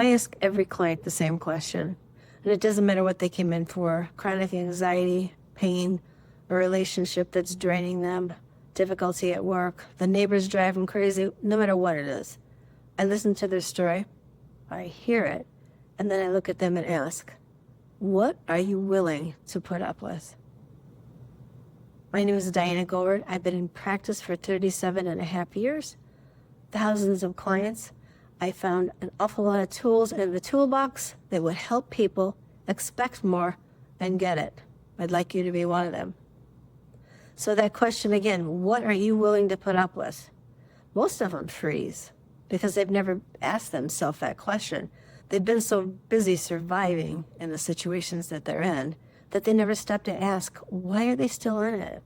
I ask every client the same question, and it doesn't matter what they came in for: chronic anxiety, pain, a relationship that's draining them, difficulty at work, the neighbors drive them crazy, no matter what it is. I listen to their story, I hear it, and then I look at them and ask, what are you willing to put up with? My name is Diana Govert. I've been in practice for 37 and a half years, thousands of clients. I found an awful lot of tools in the toolbox that would help people expect more and get it. I'd like you to be one of them. So that question again, what are you willing to put up with? Most of them freeze because they've never asked themselves that question. They've been so busy surviving in the situations that they're in that they never stop to ask, why are they still in it?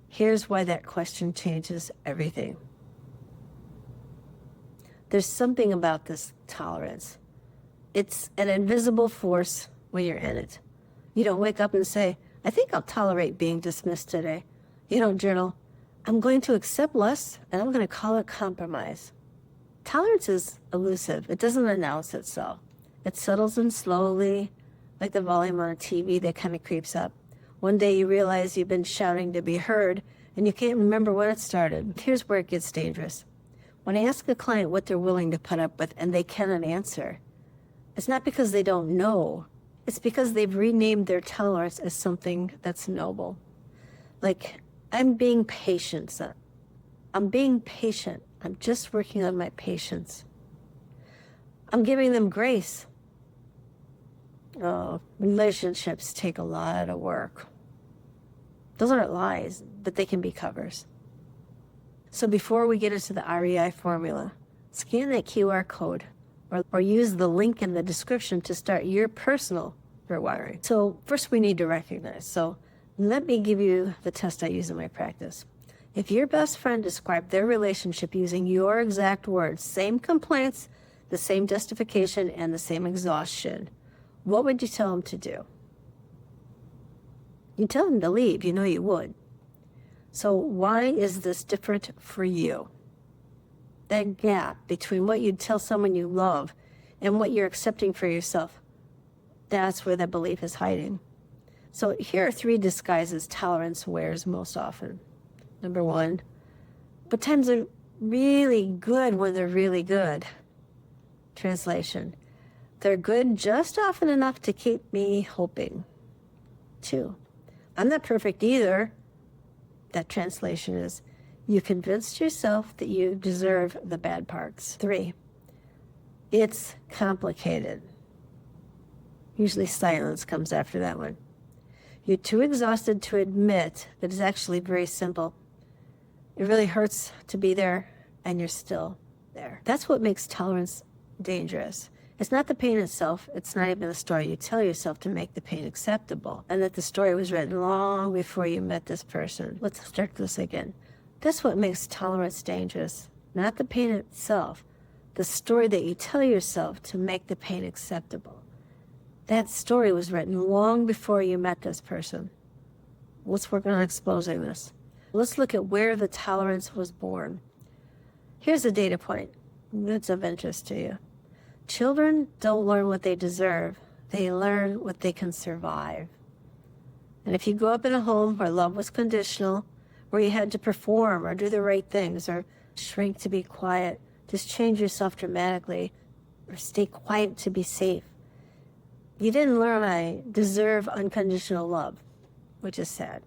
Here's why that question changes everything. There's something about this tolerance. It's an invisible force when you're in it. You don't wake up and say, I think I'll tolerate being dismissed today. You don't journal, I'm going to accept less and I'm going to call it compromise. Tolerance is elusive. It doesn't announce itself. It settles in slowly, like the volume on a TV that kind of creeps up. One day you realize you've been shouting to be heard and you can't remember when it started. Here's where it gets dangerous. When I ask a client what they're willing to put up with and they cannot answer, it's not because they don't know. It's because they've renamed their tolerance as something that's noble. Like, I'm being patient, son. I'm being patient. I'm just working on my patience. I'm giving them grace. Oh, relationships take a lot of work. Those aren't lies, but they can be covers. So before we get into the R.E.I. formula, scan that QR code or use the link in the description to start your personal rewiring. So first we need to recognize. So let me give you the test I use in my practice. If your best friend described their relationship using your exact words, same complaints, the same justification, and the same exhaustion, what would you tell them to do? You tell them to leave, you know you would. So why is this different for you? That gap between what you'd tell someone you love and what you're accepting for yourself, that's where that belief is hiding. So here are 3 disguises tolerance wears most often. Number 1, but times are really good when they're really good. Translation, they're good just often enough to keep me hoping. 2, I'm not perfect either. That translation is, you convinced yourself that you deserve the bad parts. 3, it's complicated. Usually silence comes after that one. You're too exhausted to admit that it's actually very simple. It really hurts to be there, and you're still there. That's what makes tolerance dangerous. It's not the pain itself. It's not even the story you tell yourself to make the pain acceptable, and that the story was written long before you met this person. Let's start this again. That's what makes tolerance dangerous. Not the pain itself. The story that you tell yourself to make the pain acceptable. That story was written long before you met this person. Let's work on exposing this. Let's look at where the tolerance was born. Here's a data point that's of interest to you. Children don't learn what they deserve. They learn what they can survive. And if you grew up in a home where love was conditional, where you had to perform or do the right things or shrink to be quiet, just change yourself dramatically, or stay quiet to be safe, you didn't learn I deserve unconditional love, which is sad.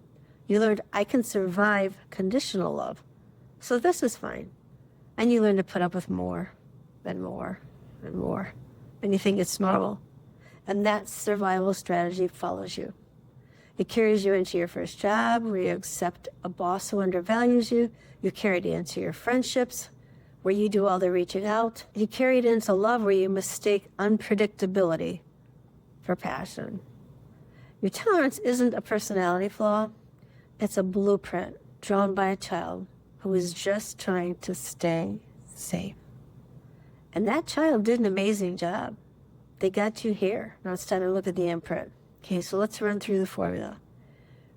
You learned I can survive conditional love, so this is fine. And you learn to put up with more and more and more, and you think it's normal. And that survival strategy follows you. It carries you into your first job, where you accept a boss who undervalues you. You carry it into your friendships, where you do all the reaching out. You carry it into love, where you mistake unpredictability for passion. Your tolerance isn't a personality flaw. It's a blueprint drawn by a child who is just trying to stay safe. And that child did an amazing job. They got you here. Now it's time to look at the imprint. Okay, so let's run through the formula.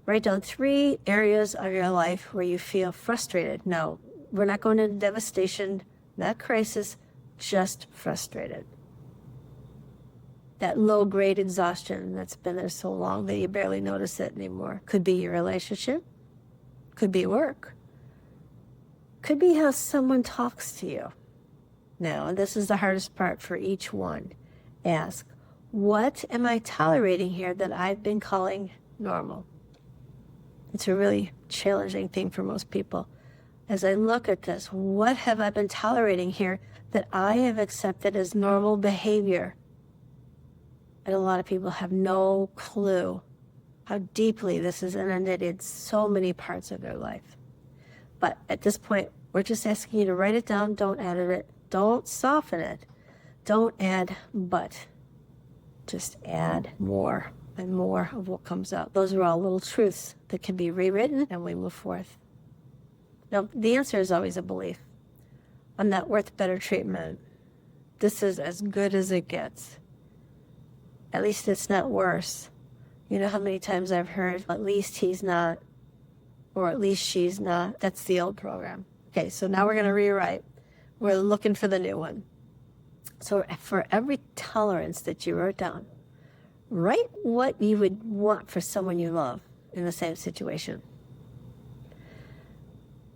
Write down 3 areas of your life where you feel frustrated. No, we're not going into devastation, not crisis, just frustrated. that low-grade exhaustion that's been there so long that you barely notice it anymore. Could be your relationship. Could be work. Could be how someone talks to you. Now, and this is the hardest part for each one. Ask, what am I tolerating here that I've been calling normal? It's a really challenging thing for most people. As I look at this, what have I been tolerating here that I have accepted as normal behavior? And a lot of people have no clue how deeply this has inundated so many parts of their life. But at this point, we're just asking you to write it down. Don't edit it. Don't soften it. Don't add but. Just add more and more of what comes out. Those are all little truths that can be rewritten, and we move forth. Now, the answer is always a belief. I'm not worth better treatment. This is as good as it gets. At least it's not worse. You know how many times I've heard, at least he's not, or at least she's not. That's the old program. Okay, so now we're going to rewrite. We're looking for the new one. So for every tolerance that you wrote down, write what you would want for someone you love in the same situation.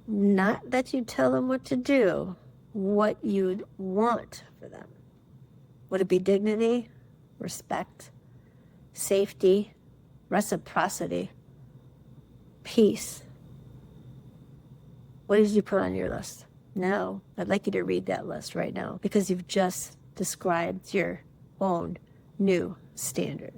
Not that you tell them what to do, what you'd want for them. Would it be dignity, respect, safety, reciprocity, peace? What did you put on your list? Now, I'd like you to read that list right now because you've just described your own new standard.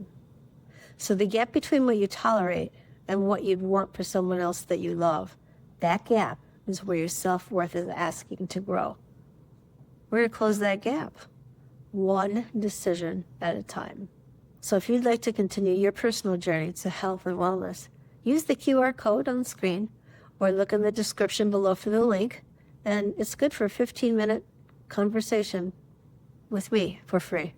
So the gap between what you tolerate and what you'd want for someone else that you love, that gap is where your self-worth is asking to grow. We're going to close that gap one decision at a time. So if you'd like to continue your personal journey to health and wellness, use the QR code on the screen or look in the description below for the link. And it's good for a 15-minute conversation with me for free.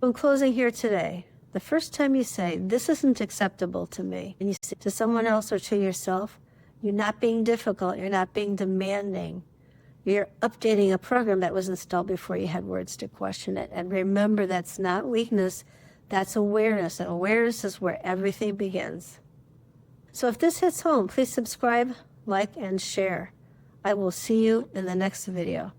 In closing here today, the first time you say, this isn't acceptable to me, and you say to someone else or to yourself, you're not being difficult, you're not being demanding. You're updating a program that was installed before you had words to question it. And remember, that's not weakness, that's awareness. And awareness is where everything begins. So if this hits home, please subscribe, like, and share. I will see you in the next video.